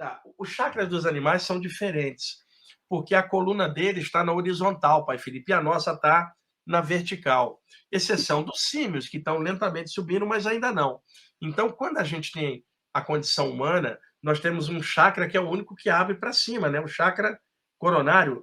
Tá. Os chakras dos animais são diferentes, porque a coluna dele está na horizontal, pai Felipe, e a nossa está na vertical. Exceção dos símios, que estão lentamente subindo, mas ainda não. Então, quando a gente tem a condição humana, nós temos um chakra que é o único que abre para cima, né? O chakra coronário,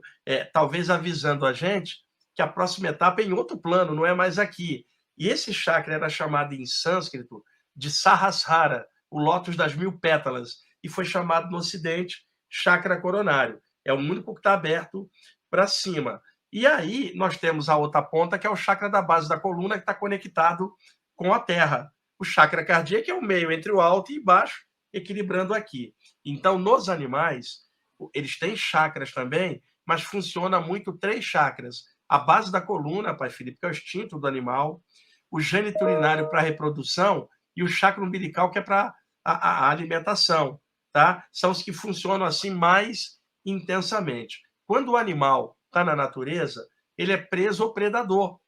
talvez avisando a gente que a próxima etapa é em outro plano, não é mais aqui. E esse chakra era chamado em sânscrito de Sahasrara, o lótus das 1000 pétalas, e foi chamado no Ocidente chakra coronário. É o único que está aberto para cima. E aí nós temos a outra ponta, que é o chakra da base da coluna, que está conectado com a terra. O chakra cardíaco é o meio entre o alto e baixo, equilibrando aqui. Então, nos animais, eles têm chakras também, mas funciona muito 3 chakras. A base da coluna, pai Felipe, que é o instinto do animal, o gênito urinário para a reprodução e o chakra umbilical, que é para a alimentação. Tá? São os que funcionam assim mais intensamente. Quando o animal está na natureza, ele é preso ou predador.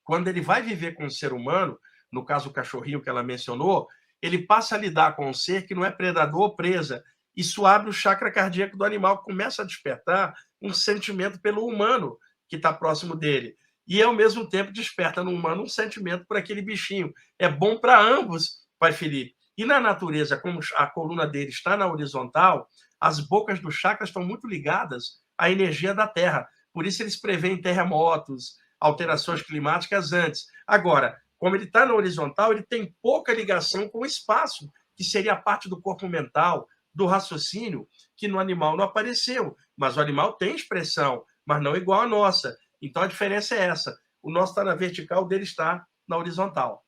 Quando ele vai viver com o ser humano, no caso o cachorrinho que ela mencionou, ele passa a lidar com um ser que não é predador ou presa. Isso abre o chakra cardíaco do animal, começa a despertar um sentimento pelo humano que está próximo dele. E, ao mesmo tempo, desperta no humano um sentimento por aquele bichinho. É bom para ambos, pai Felipe. E na natureza, como a coluna dele está na horizontal, as bocas dos chakras estão muito ligadas à energia da Terra. Por isso, eles preveem terremotos, alterações climáticas antes. Agora, como ele está na horizontal, ele tem pouca ligação com o espaço, que seria a parte do corpo mental, do raciocínio, que no animal não apareceu. Mas o animal tem expressão, mas não igual à nossa. Então a diferença é essa. O nosso está na vertical, o dele está na horizontal.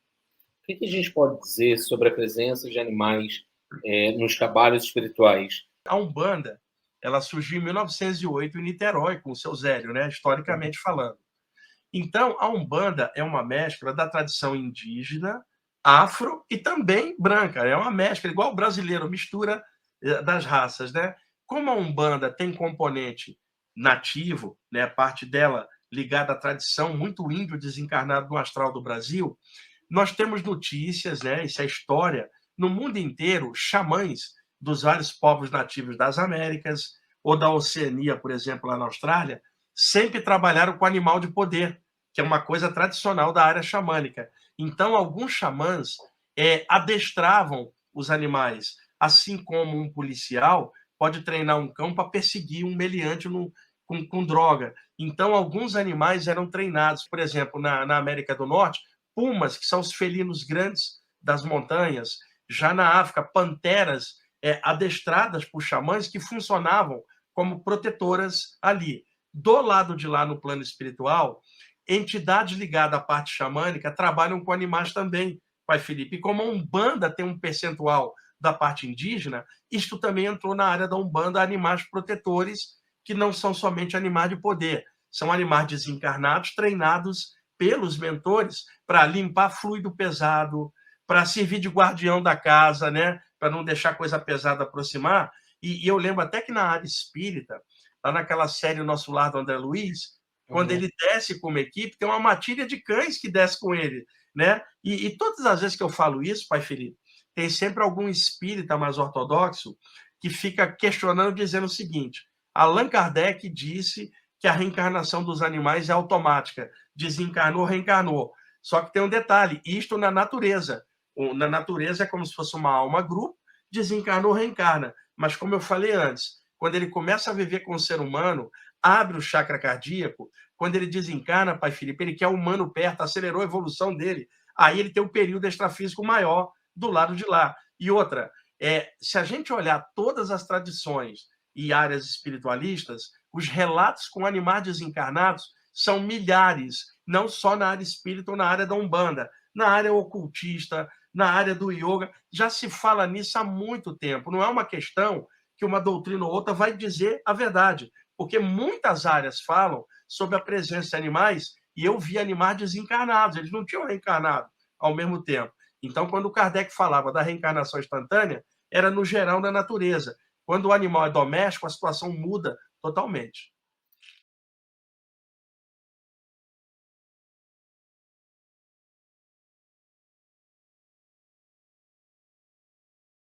O que a gente pode dizer sobre a presença de animais nos trabalhos espirituais? A Umbanda, ela surgiu em 1908 em Niterói, com o seu Zélio, né? Historicamente falando. Então, a Umbanda é uma mescla da tradição indígena, afro e também branca. É uma mescla, igual o brasileiro, mistura das raças, né? Como a Umbanda tem componente nativo, né, parte dela ligada à tradição, muito índio desencarnado no astral do Brasil, nós temos notícias, né, isso é história, no mundo inteiro, xamãs dos vários povos nativos das Américas ou da Oceania, por exemplo, lá na Austrália, sempre trabalharam com animal de poder, que é uma coisa tradicional da área xamânica. Então, alguns xamãs adestravam os animais, assim como um policial pode treinar um cão para perseguir um meliante com droga. Então, alguns animais eram treinados, por exemplo, na América do Norte, pumas, que são os felinos grandes das montanhas. Já na África, panteras adestradas por xamãs que funcionavam como protetoras ali. Do lado de lá, no plano espiritual, entidades ligadas à parte xamânica trabalham com animais também, pai Felipe. E como a Umbanda tem um percentual da parte indígena, isto também entrou na área da Umbanda, animais protetores, que não são somente animais de poder, são animais desencarnados, treinados pelos mentores para limpar fluido pesado, para servir de guardião da casa, né? Para não deixar coisa pesada aproximar. E eu lembro até que na área espírita, lá naquela série O Nosso Lar do André Luiz, quando ele desce como equipe, tem uma matilha de cães que desce com ele, né? E todas as vezes que eu falo isso, pai Felipe, tem sempre algum espírita mais ortodoxo que fica questionando, dizendo o seguinte: Allan Kardec disse que a reencarnação dos animais é automática, desencarnou, reencarnou. Só que tem um detalhe: isto na natureza. Na natureza é como se fosse uma alma grupo, desencarnou, reencarna. Mas, como eu falei antes, quando ele começa a viver com o ser humano, abre o chakra cardíaco, quando ele desencarna, pai Felipe, ele quer o humano perto, acelerou a evolução dele, aí ele tem um período extrafísico maior do lado de lá. E outra, se a gente olhar todas as tradições e áreas espiritualistas, os relatos com animais desencarnados são milhares, não só na área espírita ou na área da Umbanda, na área ocultista, na área do yoga, já se fala nisso há muito tempo. Não é uma questão que uma doutrina ou outra vai dizer a verdade, porque muitas áreas falam sobre a presença de animais, e eu vi animais desencarnados, eles não tinham reencarnado ao mesmo tempo. Então, quando o Kardec falava da reencarnação instantânea, era no geral da natureza. Quando o animal é doméstico, a situação muda totalmente.